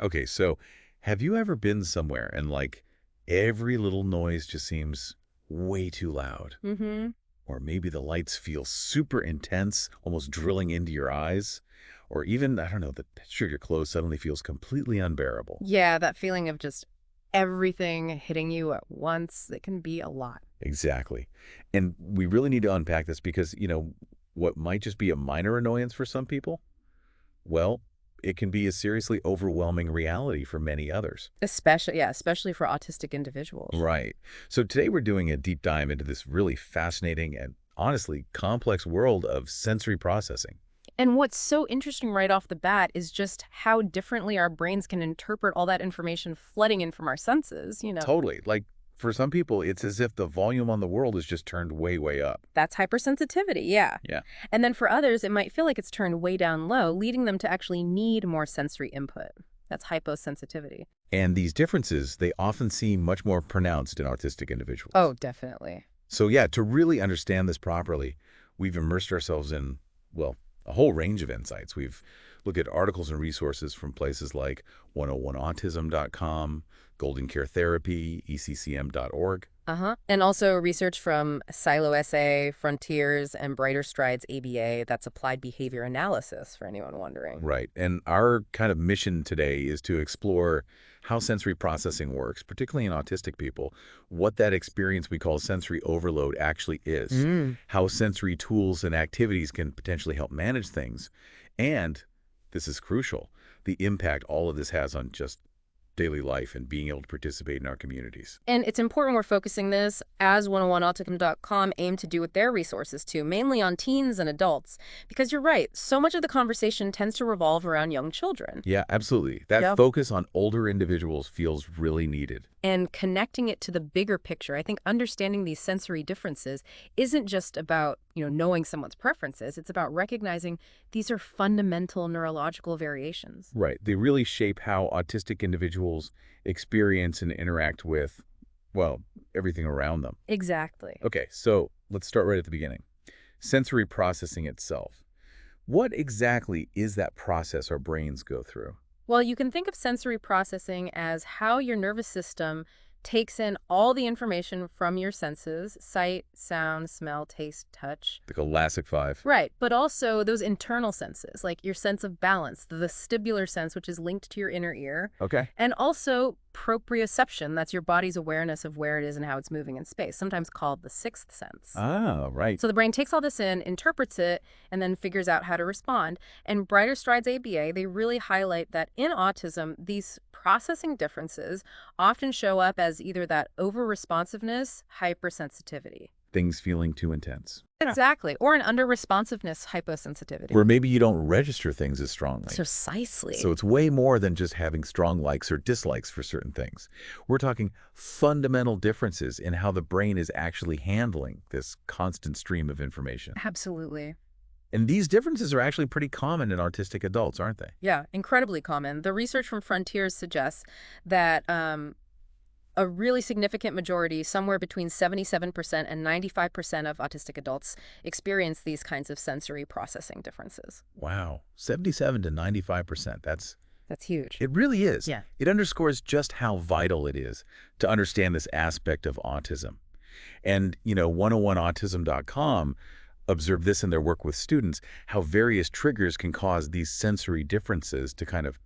Okay, so have you ever been somewhere and like every little noise just seems way too loud? Mm-hmm. Or maybe the lights feel super intense, almost drilling into your eyes? Or even, I don't know, the texture of your clothes suddenly feels completely unbearable. Yeah, that feeling of just everything hitting you at once, it can be a lot. Exactly. And we really need to unpack this because, what might just be a minor annoyance for some people, well, it can be a seriously overwhelming reality for many others. Especially for autistic individuals. Right. So today we're doing a deep dive into this really fascinating and honestly complex world of sensory processing. And what's so interesting right off the bat is just how differently our brains can interpret all that information flooding in from our senses. Totally. Like for some people, it's as if the volume on the world is just turned way, way up. That's hypersensitivity, yeah. Yeah. And then for others, it might feel like it's turned way down low, leading them to actually need more sensory input. That's hyposensitivity. And these differences, they often seem much more pronounced in autistic individuals. Oh, definitely. So yeah, to really understand this properly, we've immersed ourselves in, well, a whole range of insights. We've looked at articles and resources from places like 101autism.com, Golden Care Therapy, ECCM.org. Uh-huh. And also research from Silo SA, Frontiers, and Brighter Strides ABA, that's applied behavior analysis, for anyone wondering. Right. And our kind of mission today is to explore how sensory processing works, particularly in autistic people, what that experience we call sensory overload actually is, Mm. how sensory tools and activities can potentially help manage things, and, this is crucial, the impact all of this has on just daily life and being able to participate in our communities. And it's important we're focusing this, as 101autism.com aim to do with their resources too, mainly on teens and adults. Because you're right, so much of the conversation tends to revolve around young children. Yeah, absolutely. That Yep. focus on older individuals feels really needed. And connecting it to the bigger picture, I think understanding these sensory differences isn't just about, knowing someone's preferences. It's about recognizing these are fundamental neurological variations. Right. They really shape how autistic individuals experience and interact with, well, everything around them. Exactly. Okay, so let's start right at the beginning. Sensory processing itself. What exactly is that process our brains go through? Well, you can think of sensory processing as how your nervous system takes in all the information from your senses, sight, sound, smell, taste, touch. The classic five. Right, but also those internal senses, like your sense of balance, the vestibular sense, which is linked to your inner ear, Okay. and also proprioception, that's your body's awareness of where it is and how it's moving in space, sometimes called the sixth sense. Ah, right. So the brain takes all this in, interprets it, and then figures out how to respond. And Brighter Strides ABA, they really highlight that in autism, these processing differences often show up as either that over-responsiveness, hypersensitivity. Things feeling too intense. Exactly. Or an under-responsiveness, hyposensitivity. Where maybe you don't register things as strongly. Precisely. So it's way more than just having strong likes or dislikes for certain things. We're talking fundamental differences in how the brain is actually handling this constant stream of information. Absolutely. And these differences are actually pretty common in autistic adults, aren't they? Yeah, incredibly common. The research from Frontiers suggests that a really significant majority, somewhere between 77% and 95% of autistic adults experience these kinds of sensory processing differences. Wow, 77 to 95%. That's huge. It really is. Yeah. It underscores just how vital it is to understand this aspect of autism. And, 101autism.com observed this in their work with students, how various triggers can cause these sensory differences to kind of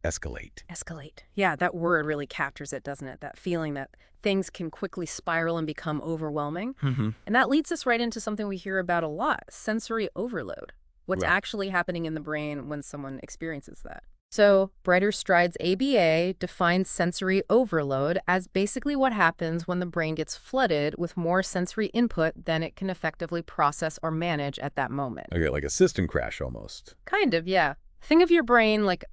escalate. Escalate. Yeah, that word really captures it, doesn't it? That feeling that things can quickly spiral and become overwhelming. Mm-hmm. And that leads us right into something we hear about a lot, sensory overload. What's Right. actually happening in the brain when someone experiences that. So, Brighter Strides ABA defines sensory overload as basically what happens when the brain gets flooded with more sensory input than it can effectively process or manage at that moment. Okay, like a system crash almost. Kind of, yeah. Think of your brain like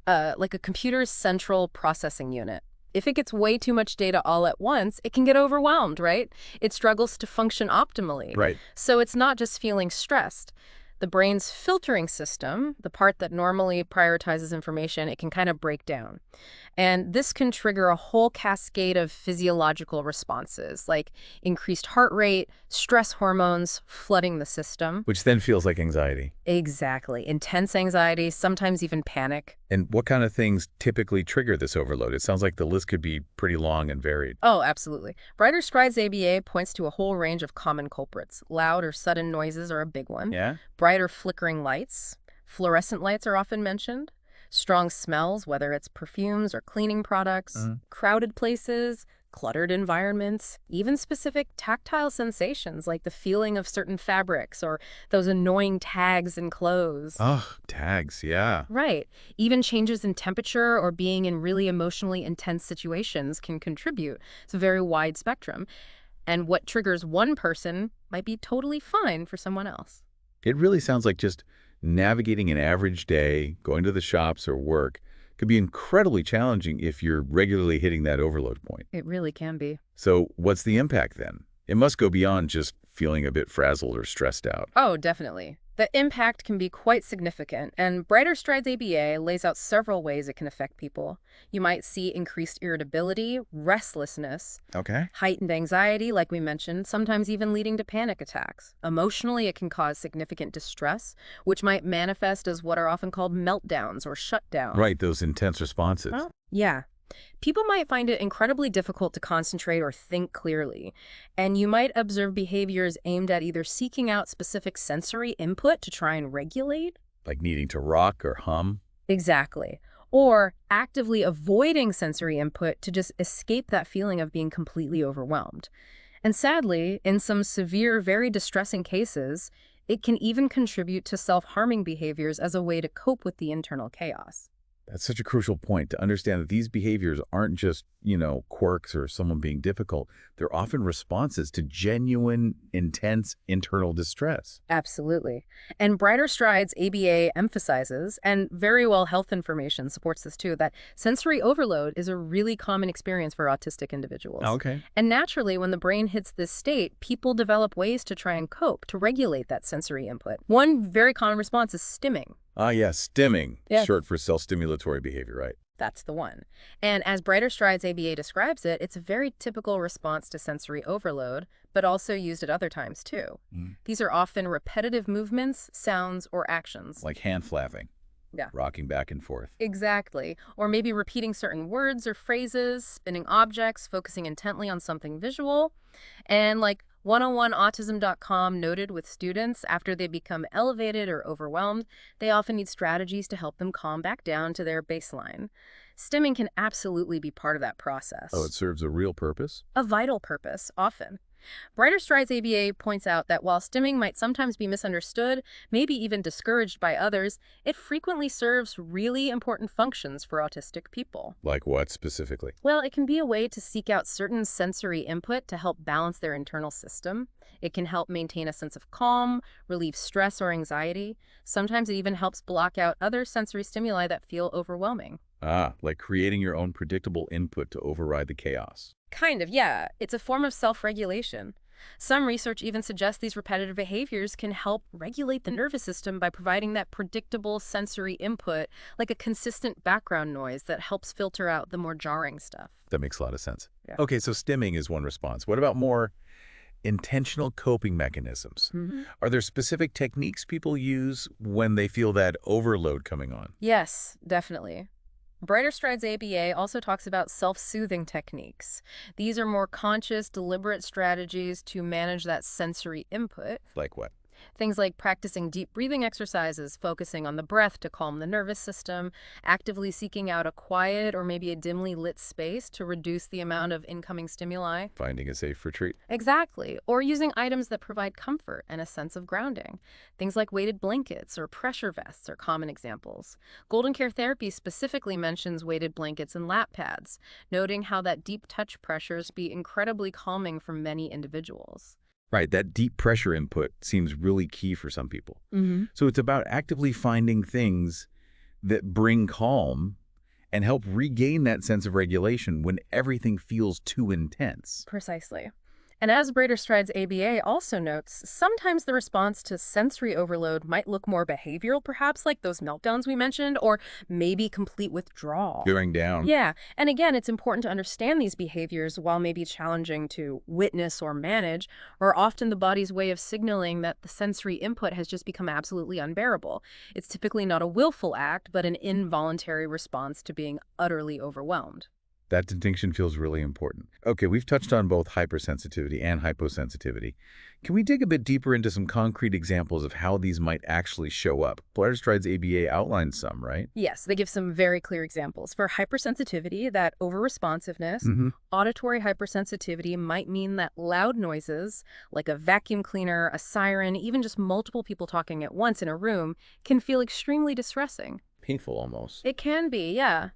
a computer's central processing unit. If it gets way too much data all at once, it can get overwhelmed, right? It struggles to function optimally. Right. So it's not just feeling stressed. The brain's filtering system, the part that normally prioritizes information, it can kind of break down. And this can trigger a whole cascade of physiological responses, like increased heart rate, stress hormones flooding the system. Which then feels like anxiety. Exactly. Intense anxiety, sometimes even panic. And what kind of things typically trigger this overload? It sounds like the list could be pretty long and varied. Oh, absolutely. Brighter Strides ABA points to a whole range of common culprits. Loud or sudden noises are a big one. Yeah? Bright or flickering lights. Fluorescent lights are often mentioned. Strong smells, whether it's perfumes or cleaning products. Crowded places. Cluttered environments. Even specific tactile sensations like the feeling of certain fabrics or those annoying tags in clothes. Oh, tags, yeah. Right. Even changes in temperature or being in really emotionally intense situations can contribute. It's a very wide spectrum. And what triggers one person might be totally fine for someone else. It really sounds like just navigating an average day, going to the shops or work, could be incredibly challenging if you're regularly hitting that overload point. It really can be. So what's the impact then? It must go beyond just feeling a bit frazzled or stressed out. Oh, definitely. The impact can be quite significant, and Brighter Strides ABA lays out several ways it can affect people. You might see increased irritability, restlessness, Okay. heightened anxiety, like we mentioned, sometimes even leading to panic attacks. Emotionally, it can cause significant distress, which might manifest as what are often called meltdowns or shutdowns. Right, those intense responses. Oh, yeah. People might find it incredibly difficult to concentrate or think clearly, and you might observe behaviors aimed at either seeking out specific sensory input to try and regulate. Like needing to rock or hum. Exactly. Or actively avoiding sensory input to just escape that feeling of being completely overwhelmed. And sadly, in some severe, very distressing cases, it can even contribute to self-harming behaviors as a way to cope with the internal chaos. That's such a crucial point to understand that these behaviors aren't just, quirks or someone being difficult. They're often responses to genuine, intense internal distress. Absolutely. And Brighter Strides ABA emphasizes, and very well health information supports this too, that sensory overload is a really common experience for autistic individuals. Okay. And naturally, when the brain hits this state, people develop ways to try and cope, to regulate that sensory input. One very common response is stimming. Ah, yeah, stimming, Yes. short for self-stimulatory behavior, right? That's the one. And as Brighter Strides ABA describes it, it's a very typical response to sensory overload, but also used at other times too. These are often repetitive movements, sounds, or actions. Like hand flapping. Yeah. Rocking back and forth. Exactly. Or maybe repeating certain words or phrases, spinning objects, focusing intently on something visual. And like 101autism.com noted with students, after they become elevated or overwhelmed, they often need strategies to help them calm back down to their baseline. Stimming can absolutely be part of that process. Oh, it serves a real purpose? A vital purpose, often. Brighter Strides ABA points out that while stimming might sometimes be misunderstood, maybe even discouraged by others, it frequently serves really important functions for autistic people. Like what specifically? Well, it can be a way to seek out certain sensory input to help balance their internal system. It can help maintain a sense of calm, relieve stress or anxiety. Sometimes it even helps block out other sensory stimuli that feel overwhelming. Ah, like creating your own predictable input to override the chaos. Kind of, yeah. It's a form of self-regulation. Some research even suggests these repetitive behaviors can help regulate the nervous system by providing that predictable sensory input, like a consistent background noise that helps filter out the more jarring stuff. That makes a lot of sense. Yeah. Okay, so stimming is one response. What about more intentional coping mechanisms? Are there specific techniques people use when they feel that overload coming on? Yes, definitely. Brighter Strides ABA also talks about self-soothing techniques. These are more conscious, deliberate strategies to manage that sensory input. Like what? Things like practicing deep breathing exercises, focusing on the breath to calm the nervous system, actively seeking out a quiet or maybe a dimly lit space to reduce the amount of incoming stimuli. Finding a safe retreat. Exactly. Or using items that provide comfort and a sense of grounding. Things like weighted blankets or pressure vests are common examples. Golden Care Therapy specifically mentions weighted blankets and lap pads, noting how that deep touch pressures be incredibly calming for many individuals. Right, that deep pressure input seems really key for some people. So it's about actively finding things that bring calm and help regain that sense of regulation when everything feels too intense. Precisely. And as Brader Strides ABA also notes, sometimes the response to sensory overload might look more behavioral, perhaps like those meltdowns we mentioned, or maybe complete withdrawal. Going down. Yeah, and again, it's important to understand these behaviors while maybe challenging to witness or manage, are often the body's way of signaling that the sensory input has just become absolutely unbearable. It's typically not a willful act, but an involuntary response to being utterly overwhelmed. That distinction feels really important. Okay, we've touched on both hypersensitivity and hyposensitivity. Can we dig a bit deeper into some concrete examples of how these might actually show up? Blair Strides ABA outlines some, right? Yes, they give some very clear examples. For hypersensitivity, that over-responsiveness, Mm-hmm. auditory hypersensitivity might mean that loud noises, like a vacuum cleaner, a siren, even just multiple people talking at once in a room, can feel extremely distressing. Painful almost. It can be, yeah,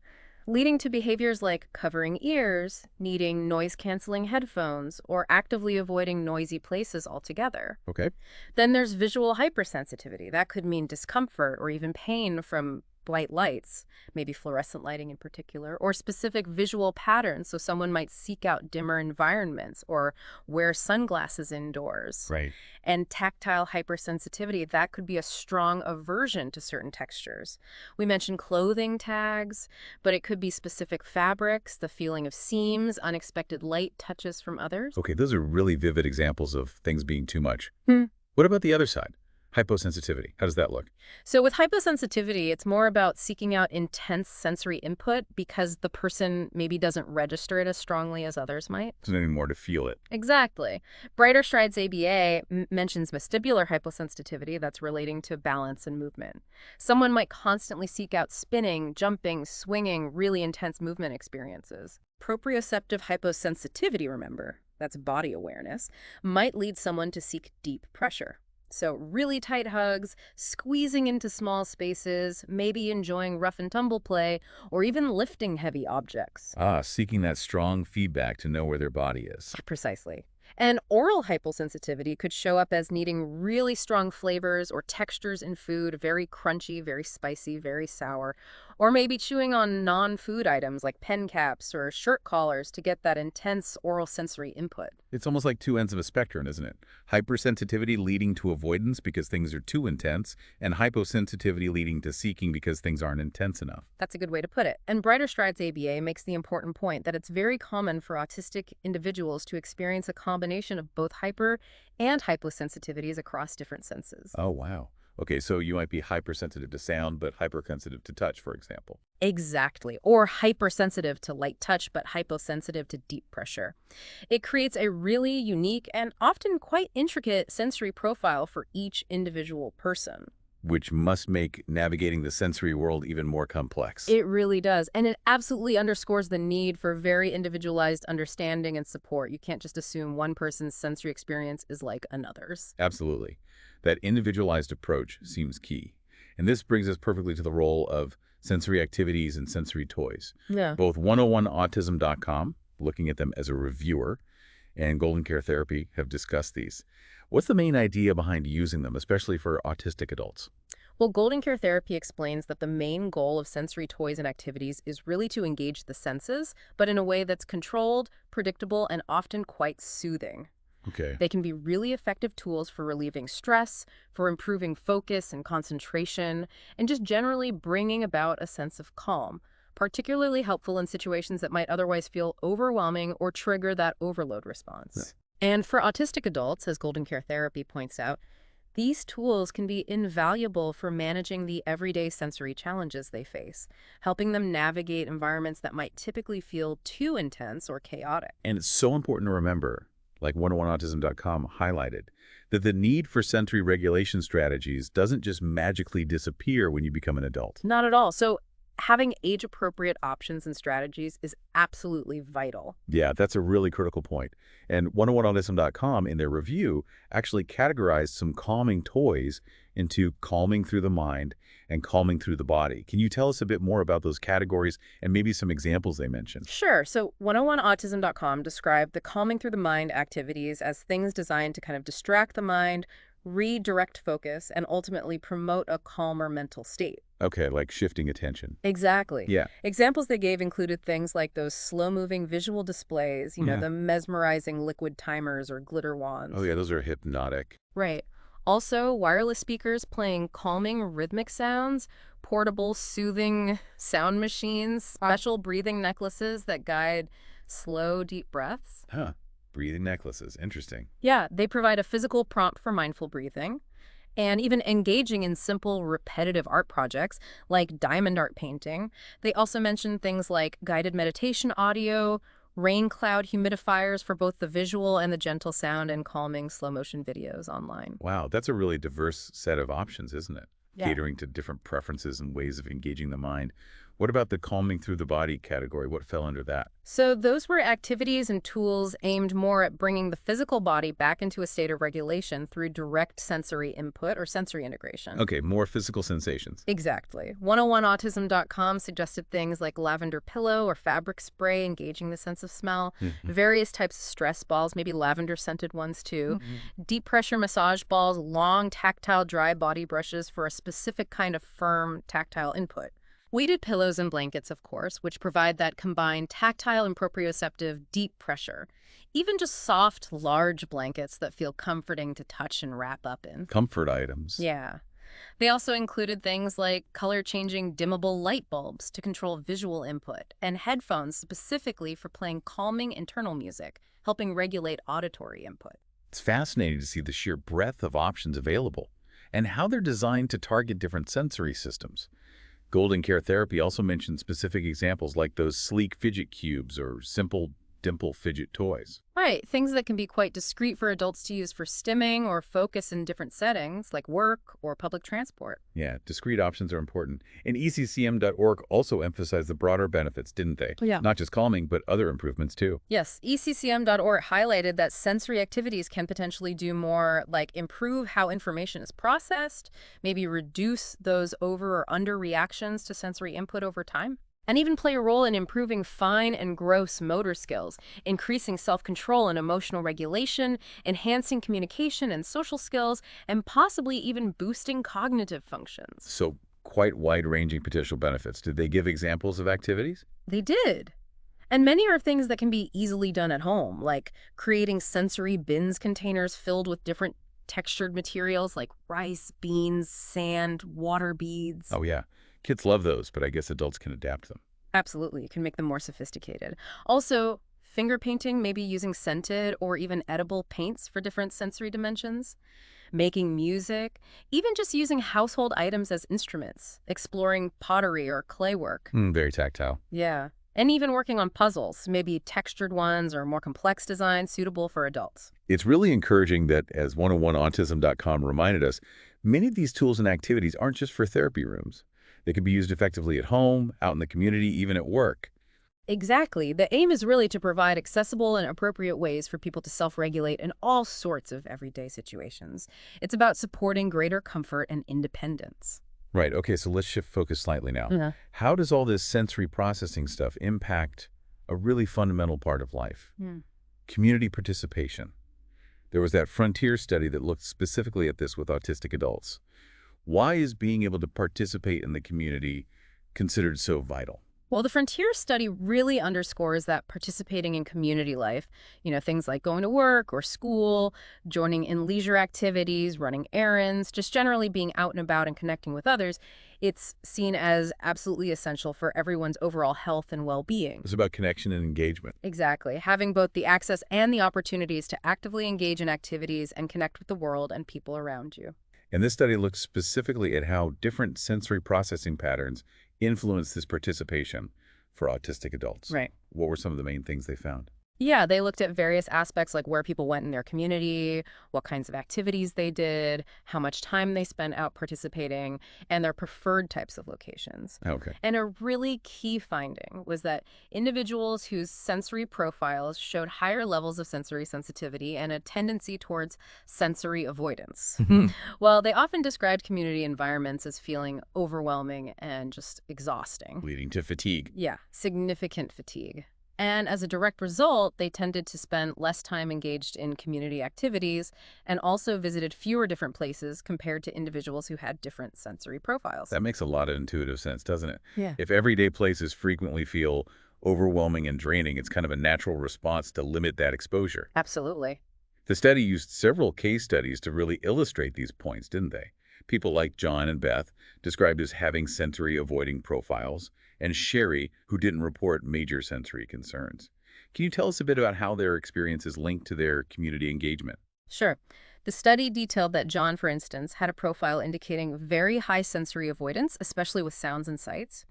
leading to behaviors like covering ears, needing noise-canceling headphones, or actively avoiding noisy places altogether. Okay. Then there's visual hypersensitivity. That could mean discomfort or even pain from bright lights, maybe fluorescent lighting in particular, or specific visual patterns. So someone might seek out dimmer environments or wear sunglasses indoors. Right. And tactile hypersensitivity, that could be a strong aversion to certain textures. We mentioned clothing tags, but it could be specific fabrics, the feeling of seams, unexpected light touches from others. Okay, those are really vivid examples of things being too much. Hmm. What about the other side? Hyposensitivity. How does that look? So with hyposensitivity, it's more about seeking out intense sensory input because the person maybe doesn't register it as strongly as others might. There's nothing more to feel it. Exactly. Brighter Strides ABA mentions vestibular hyposensitivity that's relating to balance and movement. Someone might constantly seek out spinning, jumping, swinging, really intense movement experiences. Proprioceptive hyposensitivity, remember, that's body awareness, might lead someone to seek deep pressure. So really tight hugs, squeezing into small spaces, maybe enjoying rough and tumble play, or even lifting heavy objects. Ah, seeking that strong feedback to know where their body is. Precisely. And oral hyposensitivity could show up as needing really strong flavors or textures in food, very crunchy, very spicy, very sour, or maybe chewing on non-food items like pen caps or shirt collars to get that intense oral sensory input. It's almost like two ends of a spectrum, isn't it? Hypersensitivity leading to avoidance because things are too intense, and hyposensitivity leading to seeking because things aren't intense enough. That's a good way to put it. And Brighter Strides ABA makes the important point that it's very common for autistic individuals to experience a combination of both hyper and hyposensitivities across different senses. Oh, wow. Okay, so you might be hypersensitive to sound, but hypersensitive to touch, for example. Exactly. Or hypersensitive to light touch, but hyposensitive to deep pressure. It creates a really unique and often quite intricate sensory profile for each individual person. Which must make navigating the sensory world even more complex. It really does. And it absolutely underscores the need for very individualized understanding and support. You can't just assume one person's sensory experience is like another's. Absolutely. That individualized approach seems key. And this brings us perfectly to the role of sensory activities and sensory toys. Yeah. Both 101autism.com, looking at them as a reviewer, and Golden Care Therapy have discussed these. What's the main idea behind using them, especially for autistic adults? Well, Golden Care Therapy explains that the main goal of sensory toys and activities is really to engage the senses, but in a way that's controlled, predictable, and often quite soothing. Okay. They can be really effective tools for relieving stress, for improving focus and concentration, and just generally bringing about a sense of calm, particularly helpful in situations that might otherwise feel overwhelming or trigger that overload response. And for autistic adults, as Golden Care Therapy points out, these tools can be invaluable for managing the everyday sensory challenges they face, helping them navigate environments that might typically feel too intense or chaotic. And it's so important to remember, like 101autism.com highlighted, that the need for sensory regulation strategies doesn't just magically disappear when you become an adult. Not at all. So having age-appropriate options and strategies is absolutely vital. Yeah, that's a really critical point. And 101autism.com, in their review, actually categorized some calming toys into calming through the mind and calming through the body. Can you tell us a bit more about those categories and maybe some examples they mentioned? Sure. So 101autism.com described the calming through the mind activities as things designed to kind of distract the mind, redirect focus, and ultimately promote a calmer mental state. Okay, like shifting attention. Exactly. Yeah. Examples they gave included things like those slow-moving visual displays, Yeah. the mesmerizing liquid timers or glitter Oh, wands. yeah, those are hypnotic. Right. Also, wireless speakers playing calming rhythmic sounds, portable soothing sound machines, special breathing necklaces that guide slow, deep breaths. Huh. Breathing necklaces. Interesting. Yeah, they provide a physical prompt for mindful breathing. And even engaging in simple, repetitive art projects like diamond art painting. They also mention things like guided meditation audio, rain cloud humidifiers for both the visual and the gentle sound, and calming slow motion videos online. Wow, that's a really diverse set of options, isn't it? Yeah. Catering to different preferences and ways of engaging the mind. What about the calming through the body category? What fell under that? So those were activities and tools aimed more at bringing the physical body back into a state of regulation through direct sensory input or sensory integration. Okay, more physical sensations. Exactly. 101autism.com suggested things like lavender pillow or fabric spray engaging the sense of smell, Mhm. various types of stress balls, maybe lavender scented ones too, Mhm. deep pressure massage balls, long tactile dry body brushes for a specific kind of firm tactile input. Weighted pillows and blankets, of course, which provide that combined tactile and proprioceptive deep pressure. Even just soft, large blankets that feel comforting to touch and wrap up in. Comfort items. Yeah. They also included things like color-changing dimmable light bulbs to control visual input, and headphones specifically for playing calming internal music, helping regulate auditory input. It's fascinating to see the sheer breadth of options available and how they're designed to target different sensory systems. Golden Care Therapy also mentioned specific examples like those sleek fidget cubes or simple dimple fidget toys. Right, things that can be quite discreet for adults to use for stimming or focus in different settings, like work or public transport. Yeah, discrete options are important. And ECCM.org also emphasized the broader benefits, didn't they? Yeah. Not just calming, but other improvements too. Yes, ECCM.org highlighted that sensory activities can potentially do more like improve how information is processed, maybe reduce those over or under reactions to sensory input over time, and even play a role in improving fine and gross motor skills, increasing self-control and emotional regulation, enhancing communication and social skills, and possibly even boosting cognitive functions. So quite wide-ranging potential benefits. Did they give examples of activities? They did. And many are things that can be easily done at home, like creating sensory bins containers filled with different textured materials like rice, beans, sand, water beads. Oh yeah, kids love those, but I guess adults can adapt them. Absolutely, you can make them more sophisticated. Also, finger painting, maybe using scented or even edible paints for different sensory dimensions, making music, even just using household items as instruments, exploring pottery or clay work. Very tactile. Yeah. And even working on puzzles, maybe textured ones or more complex designs suitable for adults. It's really encouraging that, as 101autism.com reminded us, many of these tools and activities aren't just for therapy rooms. They can be used effectively at home, out in the community, even at work. Exactly. The aim is really to provide accessible and appropriate ways for people to self-regulate in all sorts of everyday situations. It's about supporting greater comfort and independence. Right, okay, so let's shift focus slightly now. Yeah. How does all this sensory processing stuff impact a really fundamental part of life? Hmm. Community participation. There was that Frontier study that looked specifically at this with autistic adults. Why is being able to participate in the community considered so vital? Well, the Frontier study really underscores that participating in community life, things like going to work or school, joining in leisure activities, running errands, just generally being out and about and connecting with others, it's seen as absolutely essential for everyone's overall health and well-being. It's about connection and engagement. Exactly. Having both the access and the opportunities to actively engage in activities and connect with the world and people around you. And this study looks specifically at how different sensory processing patterns influence this participation for autistic adults. Right. What were some of the main things they found? Yeah, they looked at various aspects like where people went in their community, what kinds of activities they did, how much time they spent out participating, and their preferred types of locations. Okay. And a really key finding was that individuals whose sensory profiles showed higher levels of sensory sensitivity and a tendency towards sensory avoidance. Well, they often described community environments as feeling overwhelming and just exhausting. Leading to fatigue. Yeah, significant fatigue. And as a direct result, they tended to spend less time engaged in community activities and also visited fewer different places compared to individuals who had different sensory profiles. That makes a lot of intuitive sense, doesn't it? Yeah. If everyday places frequently feel overwhelming and draining, it's kind of a natural response to limit that exposure. Absolutely. The study used several case studies to really illustrate these points, didn't they? People like John and Beth, described as having sensory avoiding profiles, and Sherry, who didn't report major sensory concerns. Can you tell us a bit about how their experience is linked to their community engagement? Sure. The study detailed that John, for instance, had a profile indicating very high sensory avoidance, especially with sounds and sights.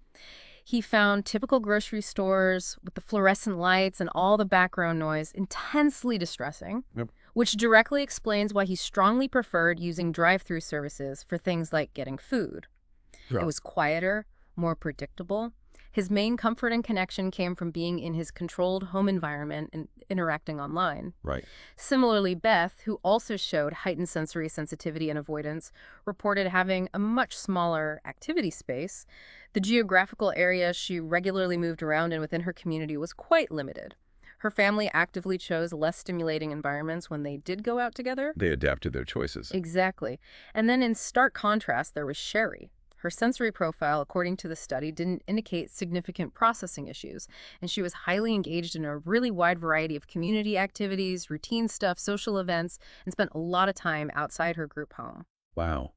He found typical grocery stores with the fluorescent lights and all the background noise intensely distressing, Yep. which directly explains why he strongly preferred using drive-through services for things like getting food. It Yeah. was quieter, more predictable. His main comfort and connection came from being in his controlled home environment and interacting online. Right. Similarly, Beth, who also showed heightened sensory sensitivity and avoidance, reported having a much smaller activity space. The geographical area she regularly moved around in within her community was quite limited. Her family actively chose less stimulating environments when they did go out together. They adapt to their choices. Exactly. And then in stark contrast, there was Sherry. Her sensory profile, according to the study, didn't indicate significant processing issues, and she was highly engaged in a really wide variety of community activities, routine stuff, social events, and spent a lot of time outside her group home. Wow.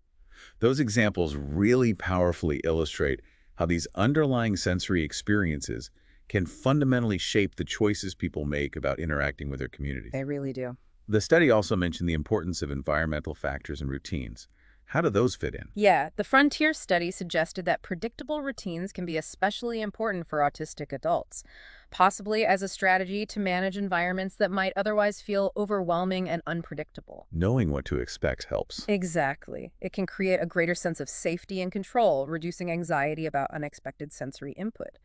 Those examples really powerfully illustrate how these underlying sensory experiences can fundamentally shape the choices people make about interacting with their communities. They really do. The study also mentioned the importance of environmental factors and routines. How do those fit in? Yeah, the Frontier study suggested that predictable routines can be especially important for autistic adults, possibly as a strategy to manage environments that might otherwise feel overwhelming and unpredictable. Knowing what to expect helps. Exactly. It can create a greater sense of safety and control, reducing anxiety about unexpected sensory input.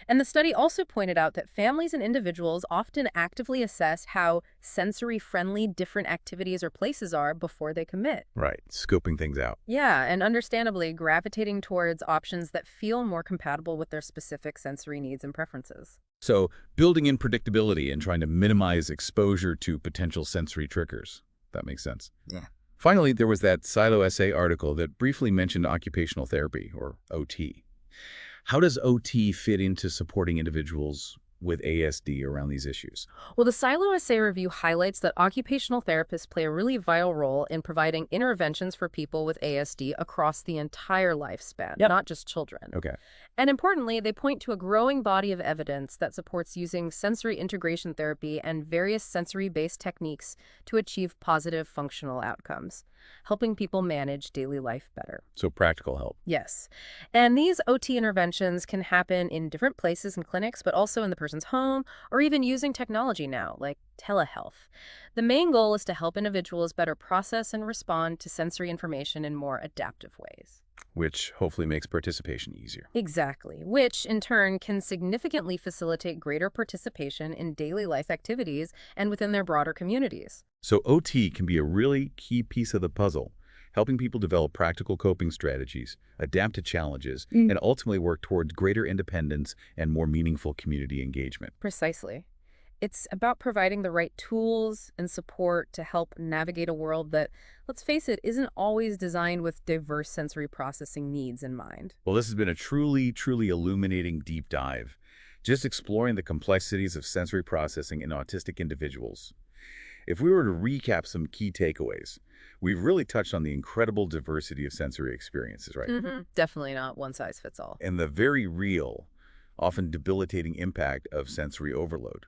And the study also pointed out that families and individuals often actively assess how sensory-friendly different activities or places are before they commit. Right, scoping things out. Yeah, and understandably gravitating towards options that feel more compatible with their specific sensory needs and preferences. So, building in predictability and trying to minimize exposure to potential sensory triggers. That makes sense. Yeah. Finally, there was that Silo essay article that briefly mentioned occupational therapy, or OT. How does OT fit into supporting individuals with ASD around these issues? Well, the Silo Essay Review highlights that occupational therapists play a really vital role in providing interventions for people with ASD across the entire lifespan, Yep. not just children. Okay. And importantly, they point to a growing body of evidence that supports using sensory integration therapy and various sensory-based techniques to achieve positive functional outcomes, helping people manage daily life better. So practical help. Yes. And these OT interventions can happen in different places and clinics, but also in the person's home, or even using technology now, like telehealth. The main goal is to help individuals better process and respond to sensory information in more adaptive ways. Which hopefully makes participation easier. Exactly, which in turn can significantly facilitate greater participation in daily life activities and within their broader communities. So OT can be a really key piece of the puzzle, helping people develop practical coping strategies, adapt to challenges, and ultimately work towards greater independence and more meaningful community engagement. Precisely. It's about providing the right tools and support to help navigate a world that, let's face it, isn't always designed with diverse sensory processing needs in mind. Well, this has been a truly illuminating deep dive, just exploring the complexities of sensory processing in autistic individuals. If we were to recap some key takeaways, we've really touched on the incredible diversity of sensory experiences, right? Definitely not one size fits all. And the very real, often debilitating impact of sensory overload.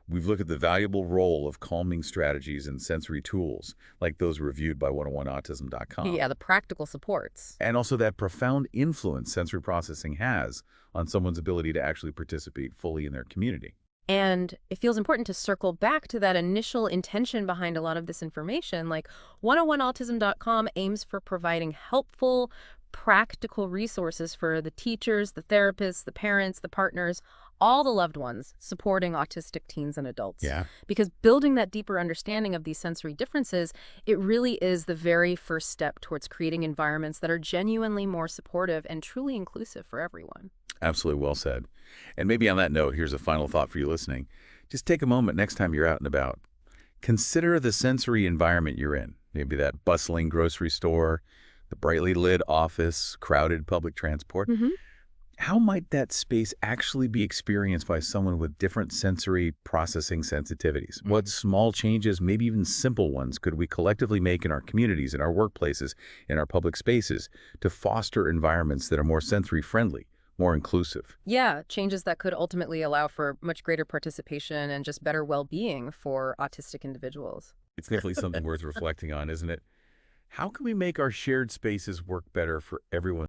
We've looked at the valuable role of calming strategies and sensory tools, like those reviewed by 101autism.com. Yeah, the practical supports. And also that profound influence sensory processing has on someone's ability to actually participate fully in their community. And it feels important to circle back to that initial intention behind a lot of this information. Like 101autism.com aims for providing helpful, practical resources for the teachers, the therapists, the parents, the partners, all the loved ones supporting autistic teens and adults. Yeah. Because building that deeper understanding of these sensory differences, it really is the very first step towards creating environments that are genuinely more supportive and truly inclusive for everyone. Absolutely well said. And maybe on that note, here's a final thought for you listening. Just take a moment next time you're out and about. Consider the sensory environment you're in. Maybe that bustling grocery store, the brightly lit office, crowded public transport. Hmm. How might that space actually be experienced by someone with different sensory processing sensitivities? What small changes, maybe even simple ones, could we collectively make in our communities, in our workplaces, in our public spaces to foster environments that are more sensory friendly, more inclusive? Yeah, changes that could ultimately allow for much greater participation and just better well-being for autistic individuals. It's definitely something worth reflecting on, isn't it? How can we make our shared spaces work better for everyone?